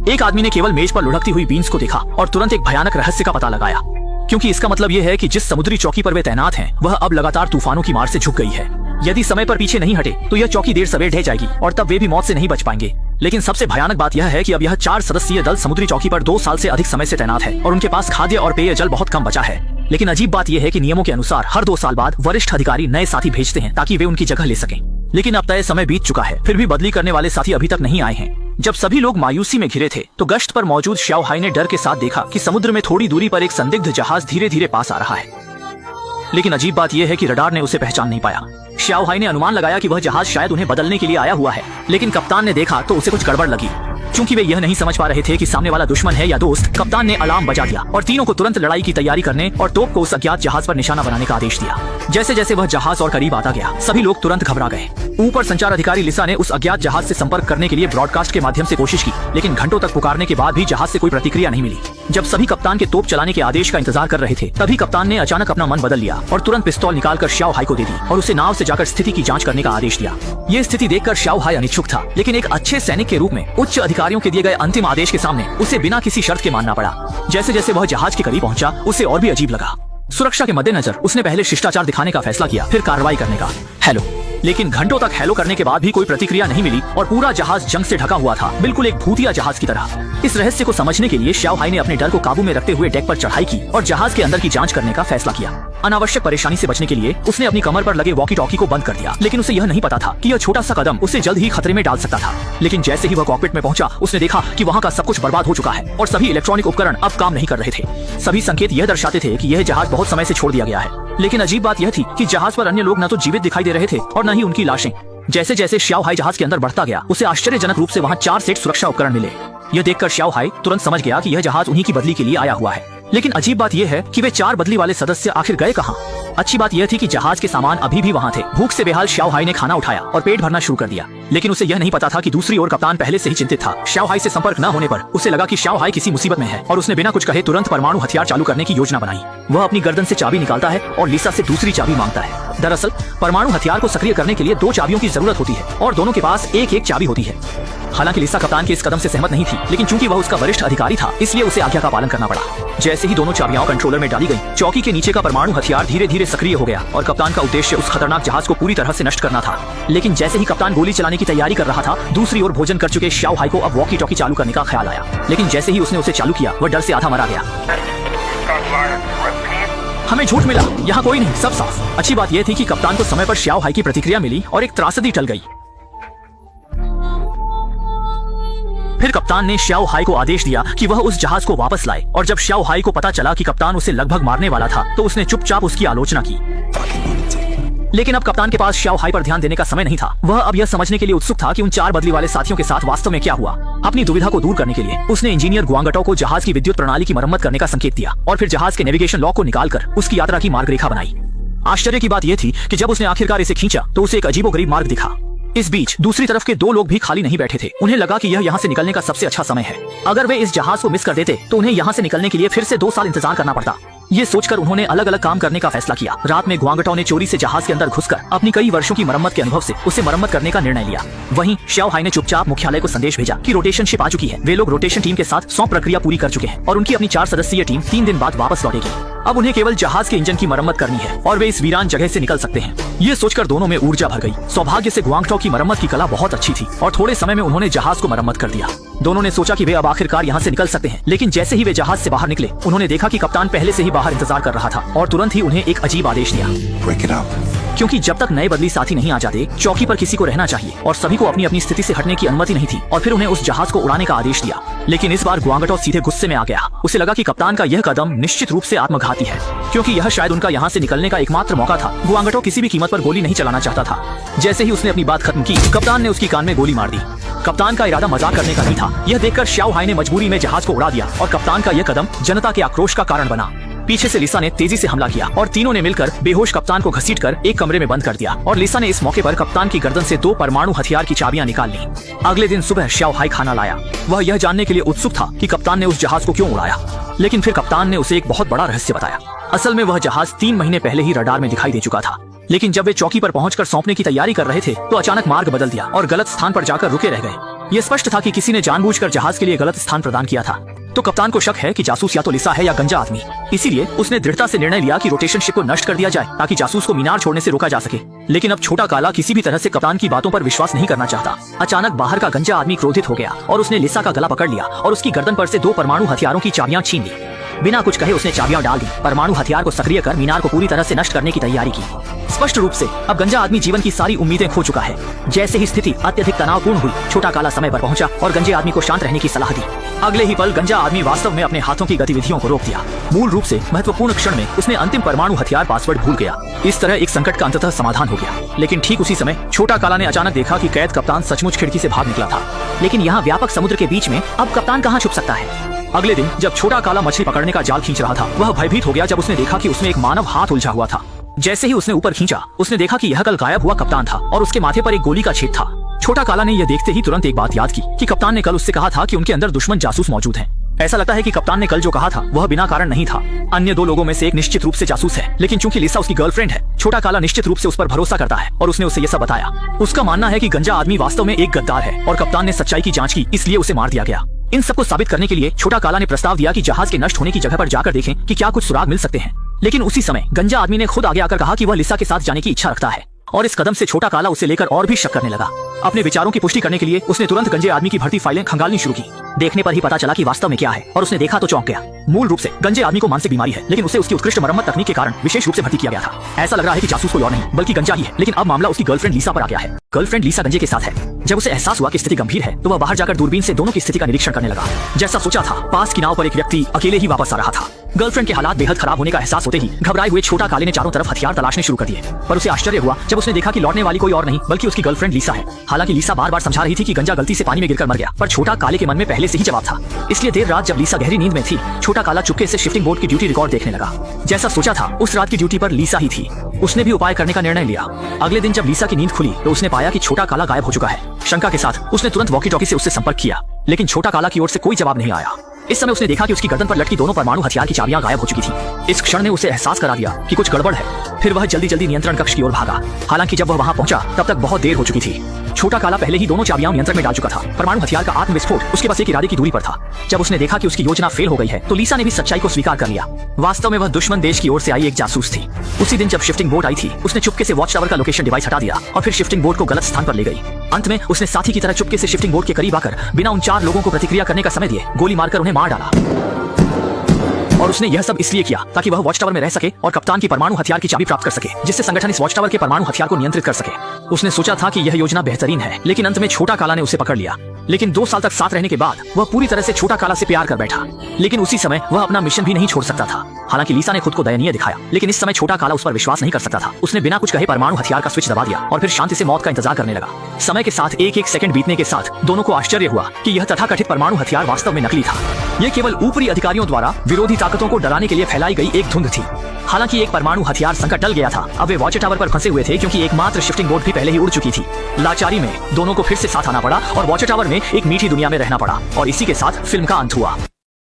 एक आदमी ने केवल मेज पर लुढ़कती हुई बीन्स को देखा और तुरंत एक भयानक रहस्य का पता लगाया, क्योंकि इसका मतलब यह है कि जिस समुद्री चौकी पर वे तैनात हैं वह अब लगातार तूफानों की मार से झुक गई है। यदि समय पर पीछे नहीं हटे तो यह चौकी देर सवेर ढह जाएगी और तब वे भी मौत से नहीं बच पाएंगे। लेकिन सबसे भयानक बात यह है कि अब यह 4 सदस्यीय दल समुद्री चौकी पर 2 साल से अधिक समय से तैनात है और उनके पास खाद्य और पेयजल बहुत कम बचा है। लेकिन अजीब बात यह है कि नियमों के अनुसार हर 2 साल बाद वरिष्ठ अधिकारी नए साथी भेजते हैं ताकि वे उनकी जगह ले सकें। लेकिन अब तय समय बीत चुका है, फिर भी बदली करने वाले साथी अभी तक नहीं आए हैं। जब सभी लोग मायूसी में घिरे थे तो गश्त पर मौजूद श्याओ हाई ने डर के साथ देखा कि समुद्र में थोड़ी दूरी पर एक संदिग्ध जहाज धीरे धीरे पास आ रहा है। लेकिन अजीब बात यह है कि रडार ने उसे पहचान नहीं पाया। श्याओ हाई ने अनुमान लगाया कि वह जहाज शायद उन्हें बदलने के लिए आया हुआ है, लेकिन कप्तान ने देखा तो उसे कुछ गड़बड़ लगी। चूंकि वे यह नहीं समझ पा रहे थे कि सामने वाला दुश्मन है या दोस्त, कप्तान ने अलार्म बजा दिया और तीनों को तुरंत लड़ाई की तैयारी करने और तोप को उस अज्ञात जहाज पर निशाना बनाने का आदेश दिया। जैसे जैसे वह जहाज और करीब आता गया सभी लोग तुरंत घबरा गए। ऊपर संचार अधिकारी लिसा ने उस अज्ञात जहाज से संपर्क करने के लिए ब्रॉडकास्ट के माध्यम से कोशिश की, लेकिन घंटों तक पुकारने के बाद भी जहाज से कोई प्रतिक्रिया नहीं मिली। जब सभी कप्तान के तोप चलाने के आदेश का इंतजार कर रहे थे तभी कप्तान ने अचानक अपना मन बदल लिया और तुरंत पिस्तौल निकालकर श्याओ हाई को दे दी और उसे नाव से जाकर स्थिति की जांच करने का आदेश दिया। ये स्थिति देखकर श्याओ हाई अनिच्छुक था, लेकिन एक अच्छे सैनिक के रूप में उच्च अधिकारियों के दिए गए अंतिम आदेश के सामने उसे बिना किसी शर्त के मानना पड़ा। जैसे जैसे वह जहाज के करीब पहुंचा उसे और भी अजीब लगा। सुरक्षा के मद्देनजर उसने पहले शिष्टाचार दिखाने का फैसला किया, फिर कार्रवाई करने का। हेलो। लेकिन घंटों तक हेलो करने के बाद भी कोई प्रतिक्रिया नहीं मिली और पूरा जहाज जंग से ढका हुआ था, बिल्कुल एक भूतिया जहाज की तरह। इस रहस्य को समझने के लिए श्याओ हाई ने अपने डर को काबू में रखते हुए डेक पर चढ़ाई की और जहाज के अंदर की जांच करने का फैसला किया। अनावश्यक परेशानी से बचने के लिए उसने अपनी कमर पर लगे वॉकी टॉकी को बंद कर दिया, लेकिन उसे यह नहीं पता था कि यह छोटा सा कदम उसे जल्द ही खतरे में डाल सकता था। लेकिन जैसे ही वह कॉकपिट में पहुंचा उसने देखा कि वहाँ का सब कुछ बर्बाद हो चुका है और सभी इलेक्ट्रॉनिक उपकरण अब काम नहीं कर रहे थे। सभी संकेत यह दर्शाते थे कि यह जहाज बहुत समय से छोड़ दिया गया है। लेकिन अजीब बात यह थी कि जहाज पर अन्य लोग न तो जीवित दिखाई दे रहे थे और न ही उनकी लाशें। जैसे जैसे श्याओ हाई जहाज के अंदर बढ़ता गया उसे आश्चर्यजनक रूप से वहाँ 4 सेट सुरक्षा उपकरण मिले। यह देखकर श्याओ हाई तुरंत समझ गया कि यह जहाज उन्हीं की बदली के लिए आया हुआ है। लेकिन अजीब बात यह है कि वे 4 बदली वाले सदस्य आखिर गए कहाँ? अच्छी बात यह थी कि जहाज के सामान अभी भी वहाँ थे। भूख से बेहाल श्याओ हाई ने खाना उठाया और पेट भरना शुरू कर दिया, लेकिन उसे यह नहीं पता था कि दूसरी ओर कप्तान पहले से ही चिंतित था। श्याओ हाई से संपर्क न होने पर उसे लगा कि श्याओ हाई किसी मुसीबत में है और उसने बिना कुछ कहे तुरंत परमाणु हथियार चालू करने की योजना बनाई। वह अपनी गर्दन से चाबी निकालता है और लिसा से दूसरी चाबी मांगता है। दरअसल परमाणु हथियार को सक्रिय करने के लिए 2 चाबियों की जरूरत होती है और दोनों के पास एक चाबी होती है। हालांकि लिसा कप्तान के इस कदम से सहमत नहीं थी, लेकिन चूंकि वह उसका वरिष्ठ अधिकारी था इसलिए उसे आज्ञा का पालन करना पड़ा। जैसे ही दोनों चाबियां कंट्रोलर में डाली गई, चौकी के नीचे का परमाणु हथियार धीरे धीरे सक्रिय हो गया और कप्तान का उद्देश्य उस खतरनाक जहाज को पूरी तरह से नष्ट करना था। लेकिन जैसे ही कप्तान गोली चलाने की तैयारी कर रहा था, दूसरी ओर भोजन कर चुके श्याओ हाई को अब वॉकी टॉकी चालू करने का ख्याल आया। लेकिन जैसे ही उसने उसे चालू किया वह डर से आधा मरा गया। हमें झूठ मिला, यहाँ कोई नहीं, सब साफ। अच्छी बात यह थी कि कप्तान को समय पर श्याओ हाई की प्रतिक्रिया मिली और एक त्रासदी टल गई। फिर कप्तान ने श्याओ हाई को आदेश दिया कि वह उस जहाज को वापस लाए और जब श्याओ हाई को पता चला कि कप्तान उसे लगभग मारने वाला था तो उसने चुपचाप उसकी आलोचना की। लेकिन अब कप्तान के पास श्याओ हाई पर ध्यान देने का समय नहीं था। वह अब यह समझने के लिए उत्सुक था कि उन 4 बदली वाले साथियों के साथ वास्तव में क्या हुआ। अपनी दुविधा को दूर करने के लिए उसने इंजीनियर गुआंगटो को जहाज की विद्युत प्रणाली की मरम्मत करने का संकेत दिया और फिर जहाज के नेविगेशन लॉक को निकालकर उसकी यात्रा की मार्गरेखा बनाई। आश्चर्य की बात यह थी कि जब उसने आखिरकार इसे खींचा तो उसे एक अजीबोगरीब मार्ग दिखा। इस बीच दूसरी तरफ के 2 लोग भी खाली नहीं बैठे थे। उन्हें लगा कि यह यहाँ से निकलने का सबसे अच्छा समय है। अगर वे इस जहाज को मिस कर देते तो उन्हें यहाँ से निकलने के लिए फिर से 2 साल इंतजार करना पड़ता। ये सोचकर उन्होंने अलग अलग काम करने का फैसला किया। रात में गुआंगटो ने चोरी से जहाज के अंदर घुसकर अपनी कई वर्षों की मरम्मत के अनुभव से उसे मरम्मत करने का निर्णय लिया। वहीं श्याओ हाई ने चुपचाप मुख्यालय को संदेश भेजा कि रोटेशन शिप आ चुकी है। वे लोग रोटेशन टीम के साथ 100 प्रक्रिया पूरी कर चुके हैं और उनकी अपनी 4 सदस्यीय टीम 3 दिन बाद वापस लौटेगी। अब उन्हें केवल जहाज के इंजन की मरम्मत करनी है और वे इस वीरान जगह से निकल सकते हैं। ये सोचकर दोनों में ऊर्जा भर गई। सौभाग्य से गुआंगटो की मरम्मत की कला बहुत अच्छी थी और थोड़े समय में उन्होंने जहाज को मरम्मत कर दिया। दोनों ने सोचा कि वे अब आखिरकार यहाँ से निकल सकते हैं, लेकिन जैसे ही वे जहाज से बाहर निकले उन्होंने देखा कि कप्तान पहले से ही बाहर इंतजार कर रहा था और तुरंत ही उन्हें एक अजीब आदेश दिया। क्योंकि जब तक नए बदली साथी नहीं आ जाते चौकी पर किसी को रहना चाहिए और सभी को अपनी अपनी स्थिति से हटने की अनुमति नहीं थी और फिर उन्हें उस जहाज को उड़ाने का आदेश दिया। लेकिन इस बार गुआंगटो सीधे गुस्से में आ गया। उसे लगा कि कप्तान का यह कदम निश्चित रूप से आत्मघाती है, क्योंकि यह शायद उनका यहाँ से निकलने का एकमात्र मौका था। गुआंगटो किसी भी कीमत पर गोली नहीं चलाना चाहता था। जैसे ही उसने अपनी बात खत्म की, कप्तान ने उसकी कान में गोली मार दी। कप्तान का इरादा मजाक करने का नहीं था। यह देखकर श्याओ हाई ने मजबूरी में जहाज को उड़ा दिया और कप्तान का यह कदम जनता के आक्रोश का कारण बना। पीछे से लिसा ने तेजी से हमला किया और तीनों ने मिलकर बेहोश कप्तान को घसीटकर एक कमरे में बंद कर दिया और लिसा ने इस मौके पर कप्तान की गर्दन से 2 परमाणु हथियार की चाबियां निकाल ली। अगले दिन सुबह श्याओ हाई खाना लाया। वह यह जानने के लिए उत्सुक था कि कप्तान ने उस जहाज को क्यों उड़ाया, लेकिन फिर कप्तान ने उसे एक बहुत बड़ा रहस्य बताया। असल में वह जहाज 3 महीने पहले ही रडार में दिखाई दे चुका था, लेकिन जब वे चौकी पर पहुंचकर सौंपने की तैयारी कर रहे थे तो अचानक मार्ग बदल दिया और गलत स्थान पर जाकर रुके रह गए। यह स्पष्ट था कि किसी ने जानबूझकर जहाज के लिए गलत स्थान प्रदान किया था। तो कप्तान को शक है कि जासूस या तो लिसा है या गंजा आदमी। इसीलिए उसने दृढ़ता से निर्णय लिया कि रोटेशन शिप को नष्ट कर दिया जाए ताकि जासूस को मीनार छोड़ने से रोका जा सके। लेकिन अब छोटा काला किसी भी तरह से कप्तान की बातों पर विश्वास नहीं करना चाहता। अचानक बाहर का गंजा आदमी क्रोधित हो गया और उसने लिसा का गला पकड़ लिया और उसकी गर्दन पर से 2 परमाणु हथियारों की चाबियां छीन ली। बिना कुछ कहे उसने चाबियां डाल दी, परमाणु हथियार को सक्रिय कर मीनार को पूरी तरह से नष्ट करने की तैयारी की। स्पष्ट रूप से अब गंजा आदमी जीवन की सारी उम्मीदें खो चुका है। जैसे ही स्थिति अत्यधिक तनावपूर्ण हुई, छोटा काला समय पर पहुंचा और गंजे आदमी को शांत रहने की सलाह दी। अगले ही पल गंजा आदमी वास्तव में अपने हाथों की गतिविधियों को रोक दिया। मूल रूप से महत्वपूर्ण क्षण में उसने अंतिम परमाणु हथियार पासवर्ड भूल गया। इस तरह एक संकट का अंततः समाधान हो गया। लेकिन ठीक उसी समय छोटा काला ने अचानक देखा कि कैद कप्तान सचमुच खिड़की से भाग निकला था। लेकिन यहाँ व्यापक समुद्र के बीच में अब कप्तान कहाँ छुप सकता है। अगले दिन जब छोटा काला मछली पकड़ने का जाल खींच रहा था, वह भयभीत हो गया जब उसने देखा कि उसमें एक मानव हाथ उलझा हुआ था। जैसे ही उसने ऊपर खींचा, उसने देखा कि यह कल गायब हुआ कप्तान था और उसके माथे पर एक गोली का छेद था। छोटा काला ने यह देखते ही तुरंत एक बात याद की कि कप्तान ने कल उससे कहा था कि उनके अंदर दुश्मन जासूस मौजूद हैं। ऐसा लगता है कि कप्तान ने कल जो कहा था वह बिना कारण नहीं था। अन्य 2 लोगों में से एक निश्चित रूप से जासूस है, लेकिन चूंकि लिसा उसकी गर्लफ्रेंड है, छोटा काला निश्चित रूप से उस पर भरोसा करता है और उसने उसे यह सब बताया। उसका मानना है कि गंजा आदमी वास्तव में एक गद्दार है और कप्तान ने सच्चाई की जांच की, इसलिए उसे मार दिया गया। इन सबको साबित करने के लिए छोटा काला ने प्रस्ताव दिया कि जहाज के नष्ट होने की जगह पर जाकर देखें कि क्या कुछ सुराग मिल सकते हैं। लेकिन उसी समय गंजा आदमी ने खुद आगे आकर कहा कि वह लिसा के साथ जाने की इच्छा रखता है और इस कदम से छोटा काला उसे लेकर और भी शक करने लगा। अपने विचारों की पुष्टि करने के लिए उसने तुरंत गंजे आदमी की भर्ती फाइलें खंगालनी शुरू की। देखने पर ही पता चला कि वास्तव में क्या है और उसने देखा तो चौंक गया। मूल रूप से गंजे आदमी को मानसिक बीमारी है, लेकिन उसे उसकी उत्कृष्ट मरम्मत तकनीक के कारण विशेष रूप से भर्ती किया गया था। ऐसा लग रहा है कि जासूस कोई और नहीं बल्कि गंजा ही है। लेकिन अब मामला उसकी गर्लफ्रेंड लिसा पर आ गया है। गर्लफ्रेंड लिसा गंजे के साथ है। जब उसे एहसास हुआ कि स्थिति गंभीर है, तो वह बाहर जाकर दूरबीन से दोनों की स्थिति का निरीक्षण करने लगा। जैसा सोचा था, पास की नाव पर एक व्यक्ति अकेले ही वापस आ रहा था। गर्लफ्रेंड के हालात बेहद खराब होने का एहसास होते ही घबराए हुए छोटा काले ने चारों तरफ हथियार तलाशने शुरू कर दिए। पर उसे आश्चर्य हुआ जब उसने देखा कि लौटने वाली कोई और नहीं बल्कि उसकी गर्लफ्रेंड लिसा है। हालांकि लिसा बार-बार समझा रही थी कि गंजा गलती से पानी में गिरकर मर गया, पर छोटा काले के मन में पहले से ही जवाब था। इसलिए देर रात जब लिसा गहरी नींद में थी, छोटा काला चुपके से शिफ्टिंग बोर्ड की ड्यूटी रिकॉर्ड देखने लगा। जैसा सोचा था, उस रात की ड्यूटी पर लिसा ही थी। उसने भी उपाय करने का निर्णय लिया। अगले दिन जब लिसा की नींद खुली तो उसने पाया कि छोटा काला गायब हो चुका है। शंका के साथ उसने तुरंत वॉकी टॉकी से उससे संपर्क किया, लेकिन छोटा काला की ओर से कोई जवाब नहीं आया। इस समय उसने देखा कि उसकी गर्दन पर लटकी दोनों परमाणु हथियार की चाबियां गायब हो चुकी थी। इस क्षण ने उसे एहसास करा दिया कि कुछ गड़बड़ है। फिर वह जल्दी जल्दी नियंत्रण कक्ष की ओर भागा। हालांकि जब वह वहां पहुंचा तब तक बहुत देर हो चुकी थी। छोटा काला पहले ही दोनों चाबियां नियंत्रण में डाल चुका था। परमाणु हथियार का आत्मविस्फोट उसके बस एक इरादे की दूरी पर था। जब उसने देखा कि उसकी योजना फेल हो गई है, तो लिसा ने भी सच्चाई को स्वीकार कर लिया। वास्तव में वह दुश्मन देश की ओर से आई एक जासूस थी। उसी दिन जब शिफ्टिंग बोट आई थी, उसने चुपके से वॉच टावर का लोकेशन डिवाइस हटा दिया और फिर शिफ्टिंग बोट को गलत स्थान पर ले गई। अंत में उसने साथी की तरह चुपके से शिफ्टिंग बोट के करीब आकर बिना उन 4 लोगों को प्रतिक्रिया करने का समय दिए गोली मारकर उन्हें मार डाला। और उसने यह सब इसलिए किया ताकि वह वॉच टावर में रह सके और कप्तान की परमाणु हथियार की चाबी प्राप्त कर सके, जिससे संगठन इस वॉच टावर के परमाणु हथियार को नियंत्रित कर सके। उसने सोचा था कि यह योजना बेहतरीन है, लेकिन अंत में छोटा काला ने उसे पकड़ लिया। लेकिन 2 साल तक साथ रहने के बाद वह पूरी तरह से छोटा काला से प्यार कर बैठा। लेकिन उसी समय वह अपना मिशन भी नहीं छोड़ सकता था। हालांकि लिसा ने खुद को दयनीय दिखाया, लेकिन इस समय छोटा काला उस पर विश्वास नहीं कर सकता था। उसने बिना कुछ कहे परमाणु हथियार का स्विच दबा दिया और फिर शांति से मौत का इंतजार करने लगा। समय के साथ एक सेकंड बीतने के साथ दोनों को आश्चर्य हुआ कि यह तथाकथित परमाणु हथियार वास्तव में नकली था। यह केवल ऊपरी अधिकारियों द्वारा विरोधी ताकतों को डराने के लिए फैलाई गई एक धुंध थी। हालांकि एक परमाणु हथियार संकट टल गया था। अब वे वॉच टावर पर फंसे हुए थे, क्योंकि एकमात्र शिफ्टिंग बोट भी पहले ही उड़ चुकी थी। लाचारी में दोनों को फिर से साथ आना पड़ा और वॉच टावर में एक मीठी दुनिया में रहना पड़ा। और इसी के साथ फिल्म का अंत हुआ।